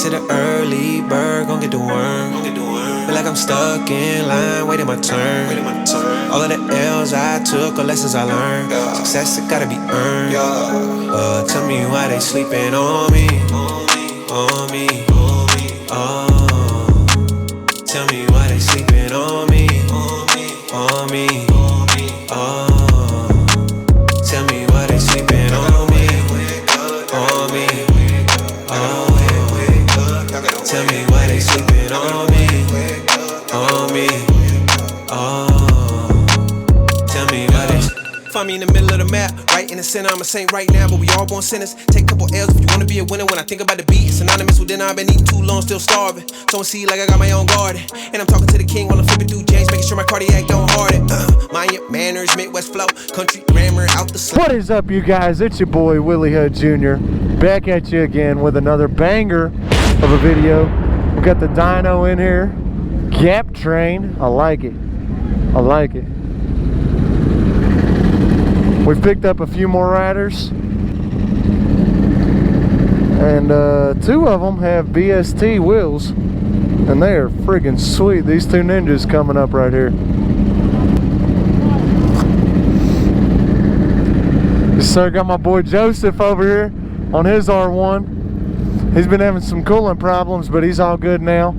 to the early bird, gon' get the worm. Feel like I'm stuck in line, waiting my turn. All of the L's I took are lessons I learned. Success, it gotta be earned. Tell me why they sleeping on me. On me. Tell me why they sleeping on me. On me. Tell me why they sleeping on me. On me. Tell me why they sleeping on me. On me. Tell me why they. Find me in the middle of the map, right in the center. I'm a saint right now, but we all born sinners. Take a couple L's if you wanna be a winner. When I think about the beat, it's synonymous with dinner. I've been eating too long, still starving. Don't see like I got my own garden. And I'm talking to the king while I'm flipping through James, making sure my cardiac don't harden. Mind your manners, Midwest flow, country grammar out the sun. What is up, you guys? It's your boy Willie Hood Jr. back at you again with another banger of a video. We got the dyno in here, Gap Train. I like it. I like it. We've picked up a few more riders, and two of them have BST wheels, and they are friggin' sweet. These two Ninjas coming up right here. Yes, sir. Got my boy Joseph over here on his R1. He's been having some coolant problems, but he's all good now.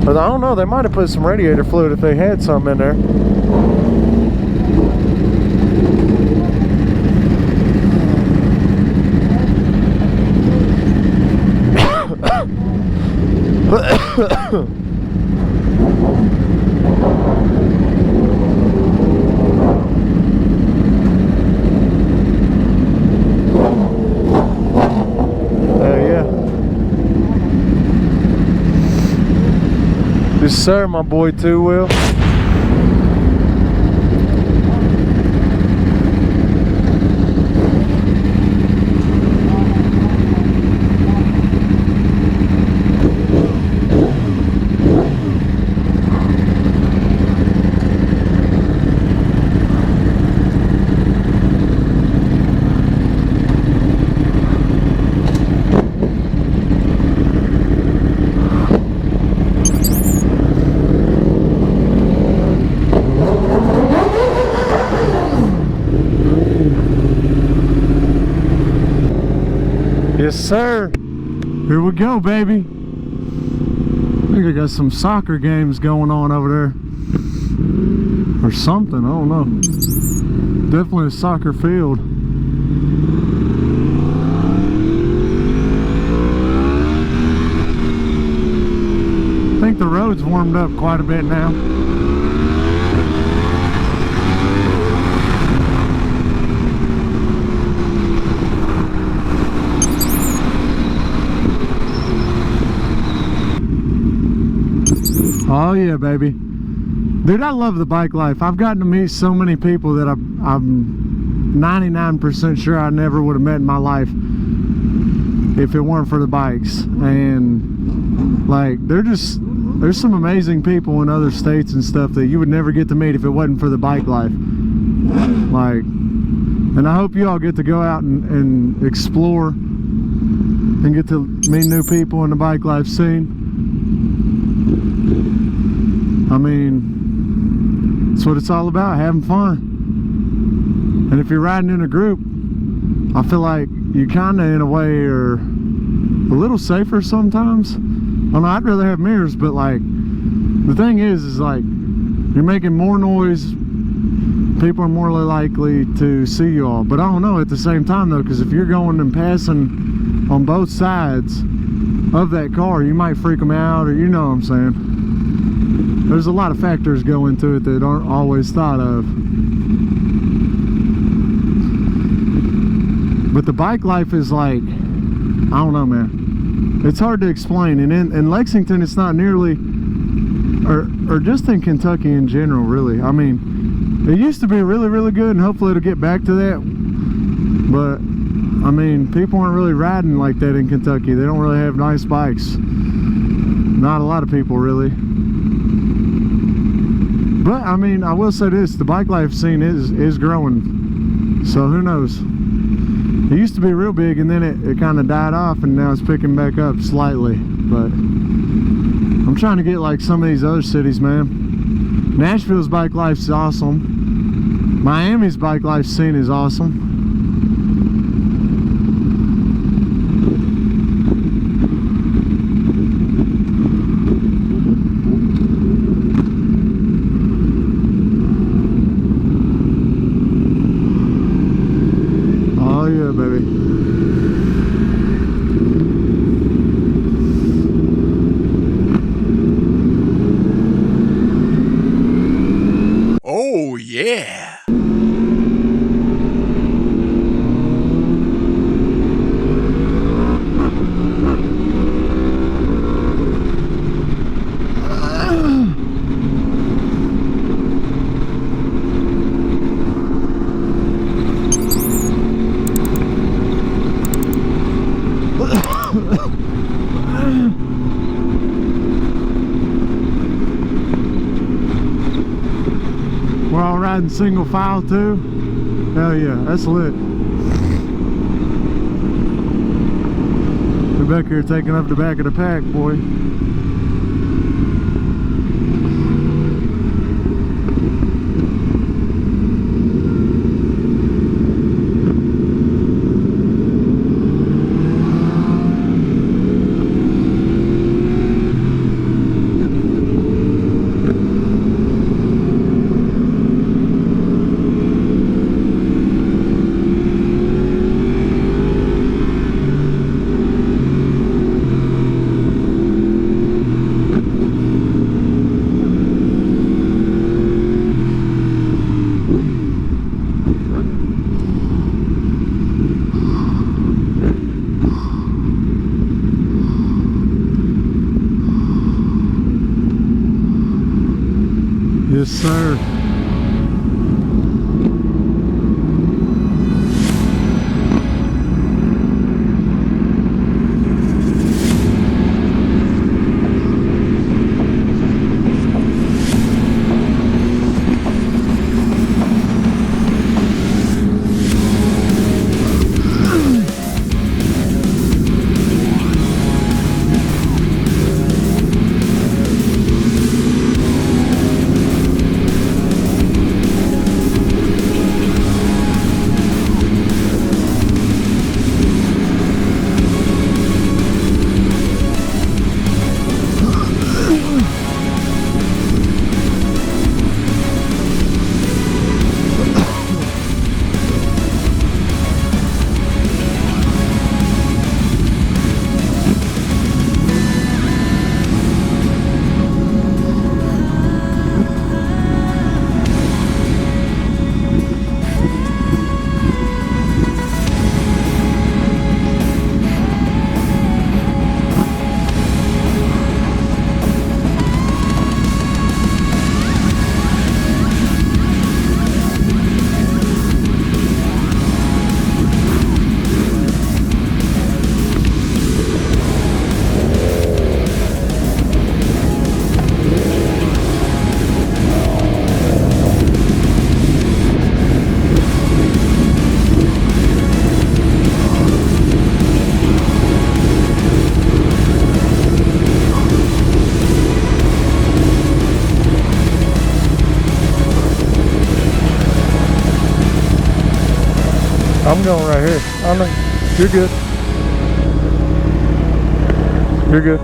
But I don't know, they might have put some radiator fluid if they had some in there. Yes, sir, my boy Two Wheel. Yes, sir. Here we go, baby. I think I got some soccer games going on over there. Or something, I don't know. Definitely a soccer field. I think the road's warmed up quite a bit now. Oh yeah, baby. Dude, I love the bike life. I've gotten to meet so many people that I'm 99% sure I never would have met in my life if it weren't for the bikes. And like, there's some amazing people in other states and stuff that you would never get to meet if it wasn't for the bike life. Like, and I hope you all get to go out and explore and get to meet new people in the bike life scene. I mean, that's what it's all about, having fun. And if you're riding in a group, I feel like you kind of, in a way, are a little safer sometimes. I don't know, I'd rather have mirrors, but like, the thing is like, you're making more noise, people are more likely to see you all. But I don't know, at the same time though, because if you're going and passing on both sides of that car, you might freak them out, or you know what I'm saying. There's a lot of factors go into it that aren't always thought of. But the bike life is like, I don't know, man. It's hard to explain. And in Lexington, it's not nearly, or just in Kentucky in general, really. I mean, it used to be really, really good, and hopefully it'll get back to that. But, I mean, people aren't really riding like that in Kentucky. They don't really have nice bikes. Not a lot of people, really. But I mean, I will say this, the bike life scene is growing, so who knows. It used to be real big, and then it kind of died off, and now it's picking back up slightly. But I'm trying to get like some of these other cities, man. Nashville's bike life's awesome. Miami's bike life scene is awesome. Oh, yeah. We're all riding single file too? Hell yeah, that's lit. We're back here taking up the back of the pack, boy. Yes, sir. I'm going right here. I know. You're good. You're good.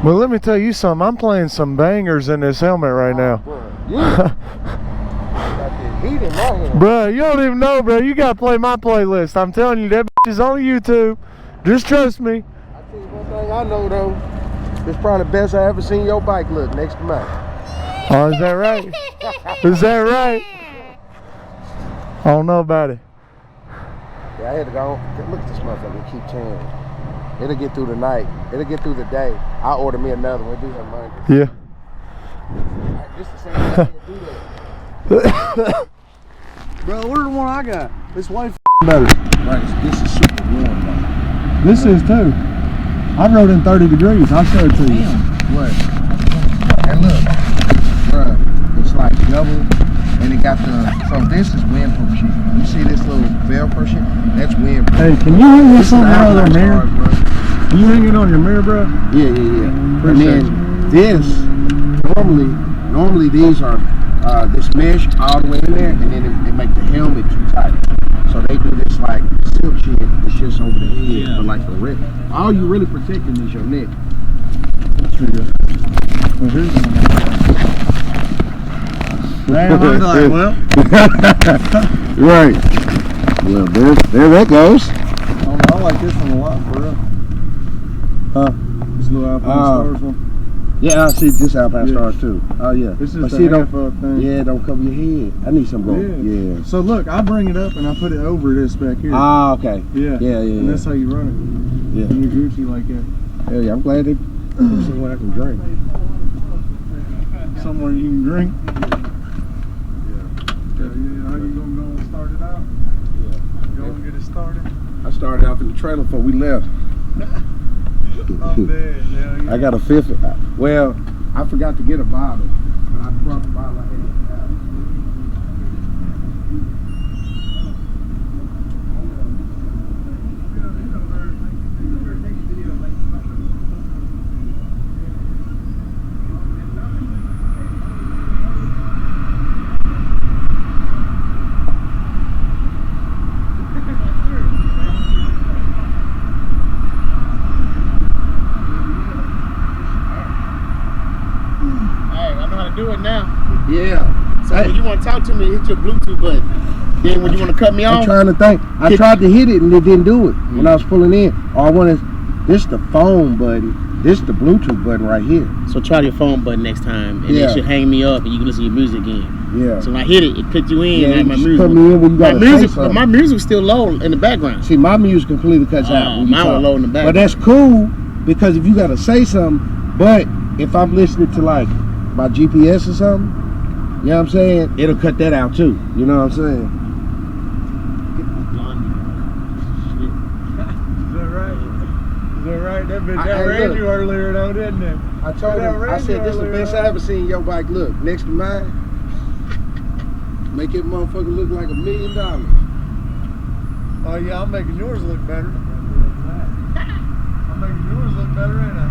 Well, let me tell you something. I'm playing some bangers in this helmet right now. Yeah. beat in my hand. Bro, you don't even know, bro. You gotta play my playlist. I'm telling you, that is on YouTube. Just trust me. I tell you one thing I know though. It's probably the best I ever seen your bike look next to mine. Oh, is that right? Is that right? I don't know about it. Yeah, I had to go. Look at this motherfucker. Keep tearing. It'll get through the night. It'll get through the day. I'll order me another one. Do have mine. Yeah. Just the same thing. Do that. Bro, order the one I got. It's way better. Right. This is super warm. Though. This is too. I rode in 30 degrees. I'll show it to you. What? And look, bruh, it's like double, and it got the. So this is windproof shit. You see this little Velcro shit? That's windproof. Hey, can you hang this on the other mirror? Bro. Can you hang it on your mirror, bro? Yeah. And Appreciate then this, normally these are this mesh all the way in there, and then it make the helmet too tight. So they do this like silk shit, it's just over the head, but like the rip. All you really protecting is your neck. That's pretty good. Man, I'm like, well. Right. Well, there that goes. I like this one a lot, for real. This little Alpine Stars one. Yeah, I see this Alpine Stars too. Oh yeah. This is but the see, half up thing. Yeah, don't cover your head. I need some gold. Yeah. So look, I bring it up and I put it over this back here. Ah, okay. Yeah. And that's how you run it. Yeah. And you're Gucci like that. Hell yeah, I'm glad they put somewhere I can drink. Somewhere you can drink. How you gonna start it out? Yeah. Go and get it started. I started off in the trailer before we left. I'm dead. Yeah. I got a fifth. Well, I forgot to get a bottle, but I brought the bottle I had in the house. Do it now. Yeah. So when you want to talk to me, hit your Bluetooth button. Then when you want to cut me off, I'm trying to think. I tried to hit it and it didn't do it when I was pulling in. Or I wanted this the phone button. This the Bluetooth button right here. so try your phone button next time, and it should hang me up, and you can listen to your music again. Yeah. So when I hit it, it put you in. Yeah, like my just music. put me in when you gotta say something. My music's still low in the background. See, my music completely cuts out. When you mine was talk. low in the background. But that's cool because if you gotta say something, but if I'm listening to like my GPS or something, you know what I'm saying? It'll cut that out too. You know what I'm saying? Is that right? That bitch Hey, ran look. you earlier though, didn't it? I told him, I said, this is the best I ever seen your bike look. Next to mine, make it motherfucker look like $1 million. Oh yeah, I'm making yours look better. I'm making yours look better, ain't I?